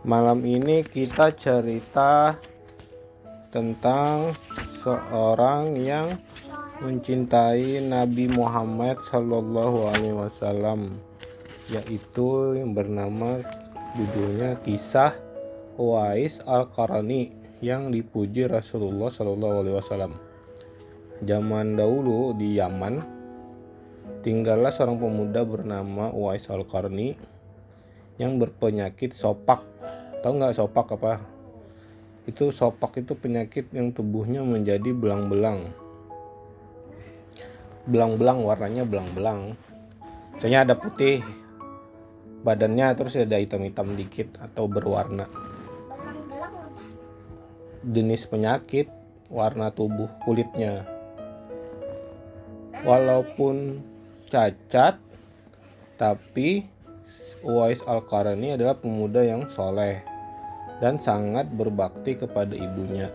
Malam ini kita cerita tentang seorang yang mencintai Nabi Muhammad Sallallahu Alaihi Wasallam, yaitu yang bernama judulnya Kisah Uwais Al-Qarni yang dipuji Rasulullah Sallallahu Alaihi Wasallam. Zaman dahulu di Yaman tinggallah seorang pemuda bernama Uwais Al-Qarni yang berpenyakit sopak. Tahu nggak sopak apa? Itu sopak itu penyakit yang tubuhnya menjadi belang-belang. Belang-belang warnanya belang-belang. Misalnya ada putih badannya, terus ada hitam-hitam dikit atau berwarna. Jenis penyakit warna tubuh kulitnya. Walaupun cacat, tapi Uwais Al-Qarni adalah pemuda yang soleh dan sangat berbakti kepada ibunya.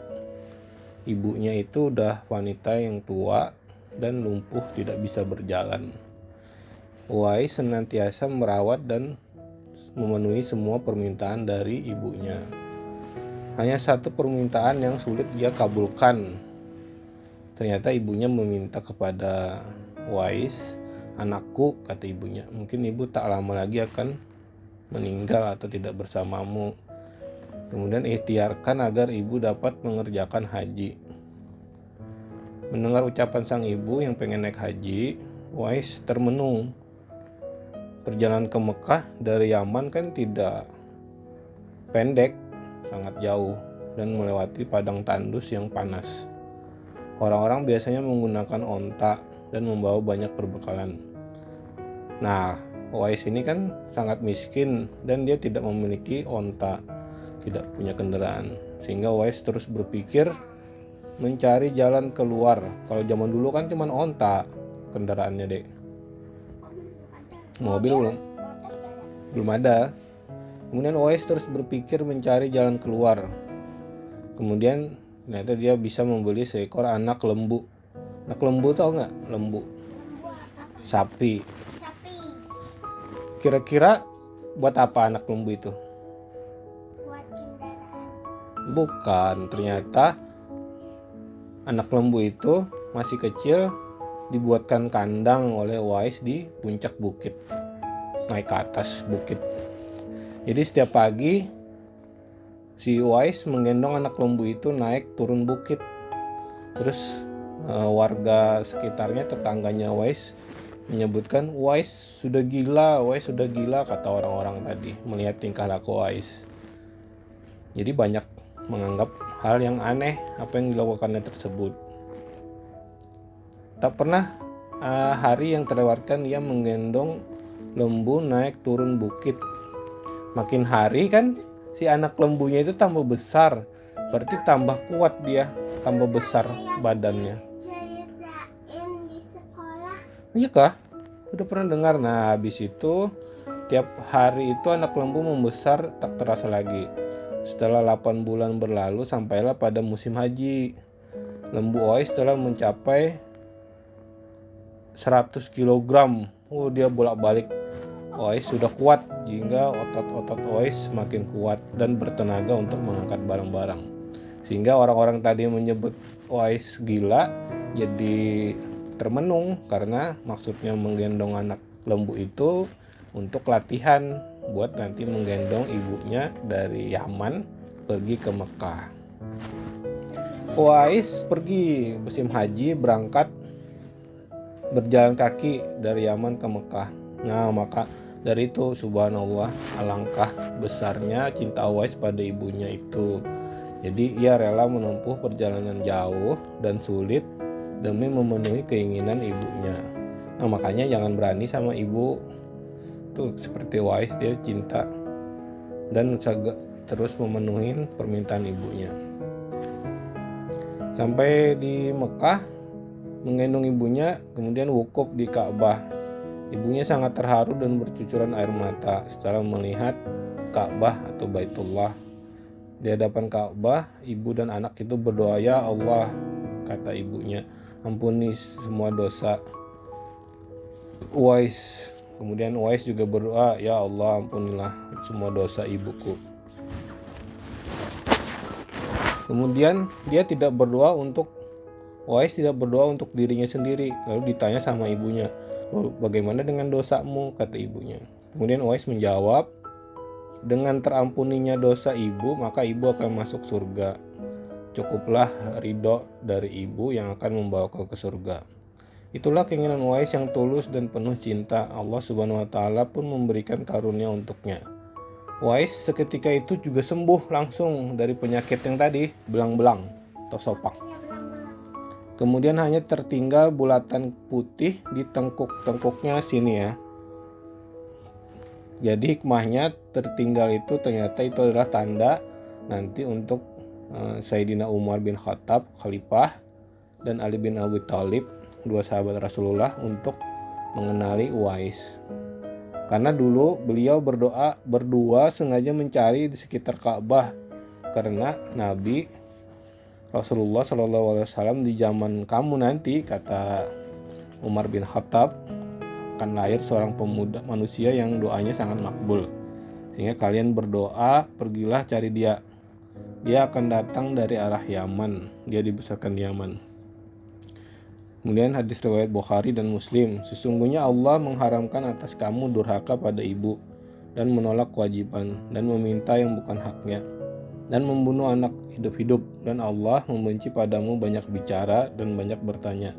Ibunya itu udah wanita yang tua dan lumpuh, tidak bisa berjalan. Uwais senantiasa merawat dan memenuhi semua permintaan dari ibunya. Hanya satu permintaan yang sulit dia kabulkan. Ternyata ibunya meminta kepada Uwais, "Anakku," kata ibunya, "mungkin ibu tak lama lagi akan meninggal atau tidak bersamamu. Kemudian ikhtiarkan agar ibu dapat mengerjakan haji." Mendengar ucapan sang ibu yang pengen naik haji, Uwais termenung. Perjalanan ke Mekah dari Yaman kan tidak pendek, sangat jauh, dan melewati padang tandus yang panas. Orang-orang biasanya menggunakan onta dan membawa banyak perbekalan. Nah, Uwais ini kan sangat miskin dan dia tidak memiliki onta, tidak punya kendaraan. Sehingga Uwais terus berpikir mencari jalan keluar. Kalau zaman dulu kan cuma onta kendaraannya, Dek. Mobil belum ada. Kemudian Uwais terus berpikir mencari jalan keluar. Kemudian ternyata dia bisa membeli seekor anak lembu. Anak lembu, tau nggak? Lembu. Sapi. Kira-kira buat apa anak lembu itu? Buat kendaraan. Bukan, ternyata anak lembu itu masih kecil dibuatkan kandang oleh Uwais di puncak bukit, naik ke atas bukit. Jadi setiap pagi si Uwais menggendong anak lembu itu naik turun bukit. Terus warga sekitarnya, tetangganya Uwais menyebutkan, Uwais sudah gila, kata orang-orang tadi melihat tingkah laku Uwais. Jadi banyak menganggap hal yang aneh apa yang dilakukannya tersebut. Tak pernah hari yang terlewatkan ia menggendong lembu naik turun bukit. Makin hari kan si anak lembunya itu tambah besar, berarti tambah kuat dia, tambah besar badannya. Ceritain di sekolah. Iya kah? Udah pernah dengar? Nah, habis itu tiap hari itu anak lembu membesar tak terasa lagi. Setelah 8 bulan berlalu, sampailah pada musim haji. Lembu Uwais telah mencapai 100 kg. Dia bolak-balik. Uwais sudah kuat hingga otot-otot Uwais semakin kuat dan bertenaga untuk mengangkat barang-barang. Sehingga orang-orang tadi menyebut Uwais gila jadi termenung, karena maksudnya menggendong anak lembu itu untuk latihan buat nanti menggendong ibunya dari Yaman pergi ke Mekah. Uwais pergi musim haji, berangkat berjalan kaki dari Yaman ke Mekah. Nah, maka dari itu subhanallah, alangkah besarnya cinta Uwais pada ibunya itu. Jadi ia rela menempuh perjalanan jauh dan sulit demi memenuhi keinginan ibunya. Nah, makanya jangan berani sama ibu. Tuh seperti Uwais, dia cinta dan terus memenuhi permintaan ibunya. Sampai di Mekah, menggendong ibunya, kemudian wukuf di Ka'bah. Ibunya sangat terharu dan bercucuran air mata setelah melihat Ka'bah atau Baitullah. Di hadapan Ka'bah, ibu dan anak itu berdoa, "Ya Allah," kata ibunya, "ampuni semua dosa Uwais Kemudian Uwais juga berdoa, ya Allah ampunilah semua dosa ibuku. Kemudian Uwais tidak berdoa untuk dirinya sendiri. Lalu ditanya sama ibunya, bagaimana dengan dosamu? Kata ibunya. Kemudian Uwais menjawab, dengan terampuninya dosa ibu, maka ibu akan masuk surga. Cukuplah ridho dari ibu yang akan membawaku ke surga. Itulah keinginan Uwais yang tulus dan penuh cinta. Allah Subhanahu wa taala pun memberikan karunia untuknya. Uwais seketika itu juga sembuh langsung dari penyakit yang tadi, belang-belang atau sopak. Kemudian hanya tertinggal bulatan putih di tengkuk-tengkuknya sini ya. Jadi hikmahnya tertinggal itu ternyata itu adalah tanda nanti untuk Sayyidina Umar bin Khattab, Khalifah, dan Ali bin Abi Thalib, dua sahabat Rasulullah, untuk mengenali Uwais. Karena dulu beliau berdua sengaja mencari di sekitar Ka'bah karena Nabi Rasulullah SAW di zaman kamu nanti, kata Umar bin Khattab, akan lahir seorang pemuda manusia yang doanya sangat makbul. Sehingga kalian berdoa, pergilah cari dia. Dia akan datang dari arah Yaman. Dia dibesarkan di Yaman. Kemudian hadis riwayat Bukhari dan Muslim, sesungguhnya Allah mengharamkan atas kamu durhaka pada ibu dan menolak kewajiban dan meminta yang bukan haknya dan membunuh anak hidup-hidup, dan Allah membenci padamu banyak bicara dan banyak bertanya.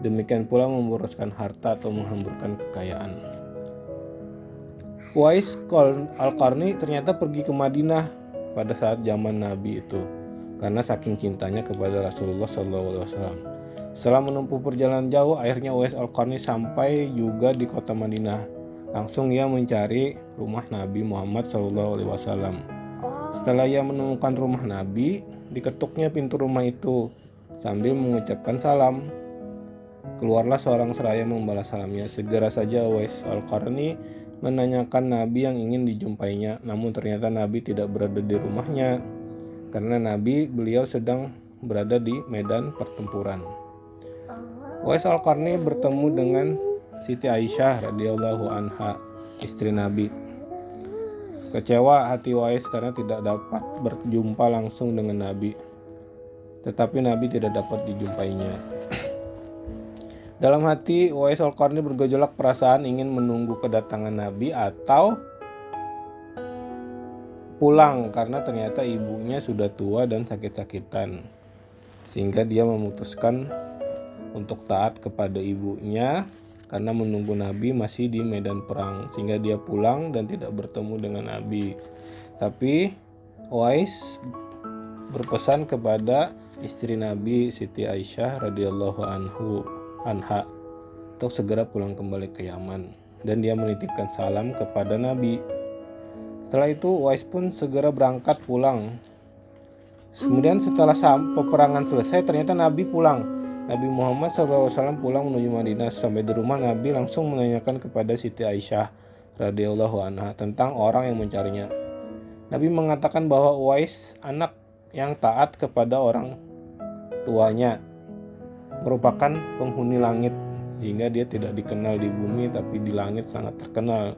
Demikian pula memboroskan harta atau menghamburkan kekayaan. Uwais Al-Qarni ternyata pergi ke Madinah pada saat zaman Nabi itu karena saking cintanya kepada Rasulullah SAW. Setelah menempuh perjalanan jauh, akhirnya Uwais Al-Qarni sampai juga di kota Madinah. Langsung ia mencari rumah Nabi Muhammad SAW. Setelah ia menemukan rumah Nabi, diketuknya pintu rumah itu sambil mengucapkan salam. Keluarlah seorang seraya membalas salamnya. Segera saja Uwais Al-Qarni menanyakan Nabi yang ingin dijumpainya, namun ternyata Nabi tidak berada di rumahnya karena beliau sedang berada di medan pertempuran. Uwais Al-Qarni bertemu dengan Siti Aisyah radhiyallahu anha, istri Nabi. Kecewa hati Uwais karena tidak dapat berjumpa langsung dengan Nabi. Tetapi Nabi tidak dapat dijumpainya. Dalam hati Uwais Al-Qarni bergejolak perasaan ingin menunggu kedatangan Nabi atau pulang karena ternyata ibunya sudah tua dan sakit-sakitan. Sehingga dia memutuskan untuk taat kepada ibunya karena menunggu Nabi masih di medan perang, sehingga dia pulang dan tidak bertemu dengan Nabi. Tapi Uwais berpesan kepada istri Nabi Siti Aisyah radhiyallahu anha untuk segera pulang kembali ke Yaman, dan dia menitipkan salam kepada Nabi. Setelah itu Uwais pun segera berangkat pulang. Kemudian setelah peperangan selesai, ternyata Nabi pulang. Nabi Muhammad SAW pulang menuju Madinah. Sampai di rumah, Nabi langsung menanyakan kepada Siti Aisyah radhiyallahu anha tentang orang yang mencarinya. Nabi mengatakan bahwa Uwais, anak yang taat kepada orang tuanya, merupakan penghuni langit, sehingga dia tidak dikenal di bumi tapi di langit sangat terkenal.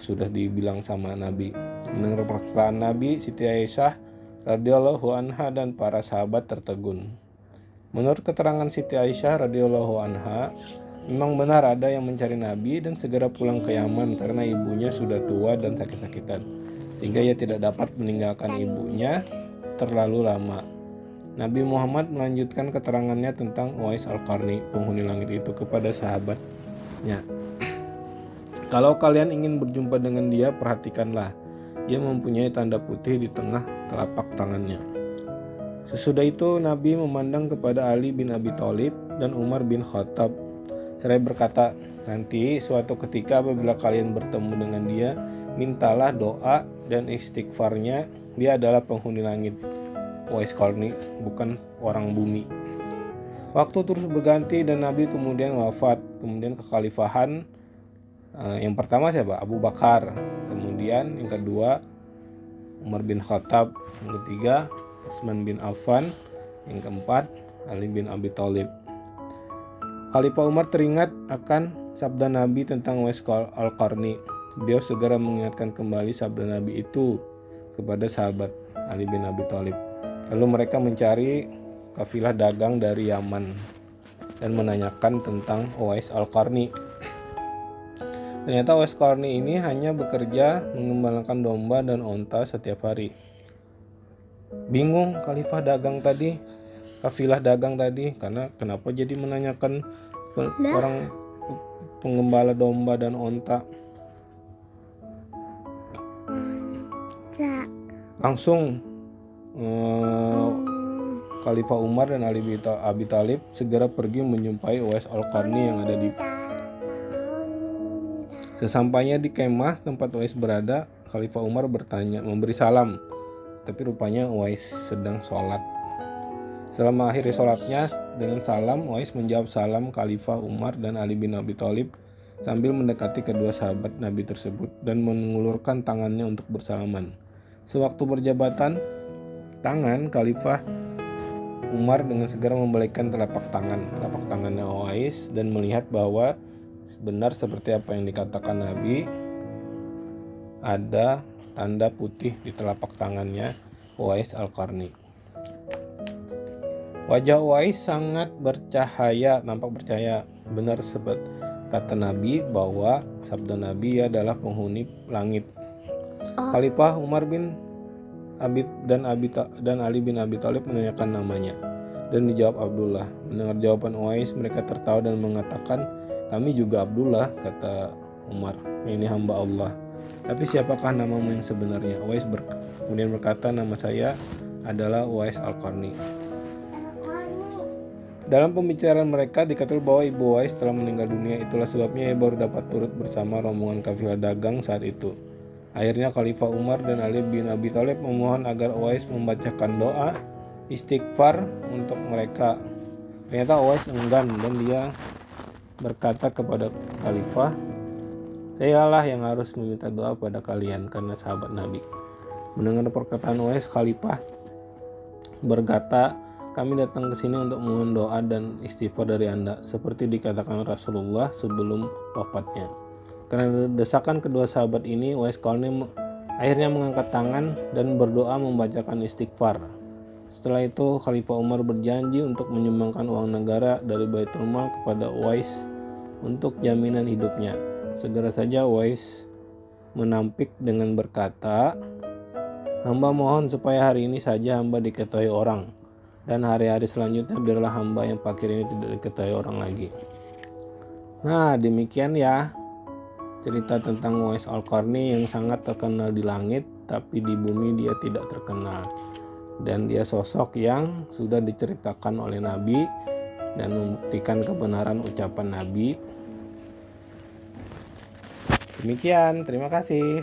Sudah dibilang sama Nabi. Mendengar perkataan Nabi, Siti Aisyah radhiyallahu anha dan para sahabat tertegun. Menurut keterangan Siti Aisyah radhiyallahu anha, memang benar ada yang mencari Nabi dan segera pulang ke Yaman karena ibunya sudah tua dan sakit-sakitan, sehingga ia tidak dapat meninggalkan ibunya terlalu lama. Nabi Muhammad melanjutkan keterangannya tentang Uwais Al-Qarni, penghuni langit itu, kepada sahabatnya. Kalau kalian ingin berjumpa dengan dia, perhatikanlah, ia mempunyai tanda putih di tengah telapak tangannya. Sesudah itu Nabi memandang kepada Ali bin Abi Thalib dan Umar bin Khattab seraya berkata, nanti suatu ketika apabila kalian bertemu dengan dia, mintalah doa dan istighfarnya. Dia adalah penghuni langit, Uwais Qarni, bukan orang bumi. Waktu terus berganti dan Nabi kemudian wafat. Kemudian kekhalifahan yang pertama siapa? Abu Bakar. Kemudian yang kedua Umar bin Khattab. Yang ketiga Utsman bin Affan. Yang keempat Ali bin Abi Thalib. Khalifah Umar teringat akan sabda Nabi tentang Uwais Al-Qarni. Beliau segera mengingatkan kembali sabda Nabi itu kepada sahabat Ali bin Abi Thalib. Lalu mereka mencari kafilah dagang dari Yaman dan menanyakan tentang Uwais Al-Qarni. Ternyata Uwais Al-Qarni ini hanya bekerja mengembalakan domba dan onta setiap hari. Bingung kafilah dagang tadi karena kenapa jadi menanyakan orang penggembala domba dan onta. Langsung Khalifah Umar dan Ali bin Abi Thalib segera pergi menjumpai Uwais Al-Qarni yang ada di. Sesampainya di kemah tempat Uwais berada, Khalifah Umar memberi salam, tapi rupanya Uwais sedang sholat. Setelah mengakhiri sholatnya dengan salam, Uwais menjawab salam Khalifah Umar dan Ali bin Abi Thalib sambil mendekati kedua sahabat Nabi tersebut dan mengulurkan tangannya untuk bersalaman. Sewaktu berjabatan tangan, Khalifah Umar dengan segera membalikkan telapak tangannya Uwais dan melihat bahwa benar seperti apa yang dikatakan Nabi, ada tanda putih di telapak tangannya Uwais Al-Qarni. Wajah Uwais sangat nampak bercahaya. Benar seperti kata Nabi bahwa sabda Nabi adalah penghuni langit. Khalifah Umar bin Ali bin Abi Thalib menanyakan namanya dan dijawab Abdullah. Mendengar jawaban Uwais, mereka tertawa dan mengatakan, "Kami juga Abdullah," kata Umar. "Ini hamba Allah. Tapi siapakah namamu yang sebenarnya?" Uwais kemudian berkata, "Nama saya adalah Uwais Al-Qarni." Dalam pembicaraan mereka dikatakan bahwa ibu Uwais telah meninggal dunia. Itulah sebabnya ia baru dapat turut bersama rombongan kafilah dagang saat itu. Akhirnya Khalifah Umar dan Ali bin Abi Thalib memohon agar Uwais membacakan doa istighfar untuk mereka. Ternyata Uwais enggan dan dia berkata kepada Khalifah, "Sayalah yang harus meminta doa pada kalian karena sahabat Nabi." Mendengar perkataan Uwais, Khalifah berkata, "Kami datang ke sini untuk memohon doa dan istighfar dari Anda, seperti dikatakan Rasulullah sebelum wafatnya." Karena desakan kedua sahabat ini, Uwais Qarni akhirnya mengangkat tangan dan berdoa membacakan istighfar. Setelah itu, Khalifah Umar berjanji untuk menyumbangkan uang negara dari Baitul Mal kepada Uwais untuk jaminan hidupnya. Segera saja Uwais menampik dengan berkata, "Hamba mohon supaya hari ini saja hamba diketahui orang, dan hari-hari selanjutnya biarlah hamba yang fakir ini tidak diketahui orang lagi." Nah, demikian ya cerita tentang Uwais Al-Qarni yang sangat terkenal di langit, tapi di bumi dia tidak terkenal. Dan dia sosok yang sudah diceritakan oleh Nabi dan membuktikan kebenaran ucapan Nabi. Demikian, terima kasih.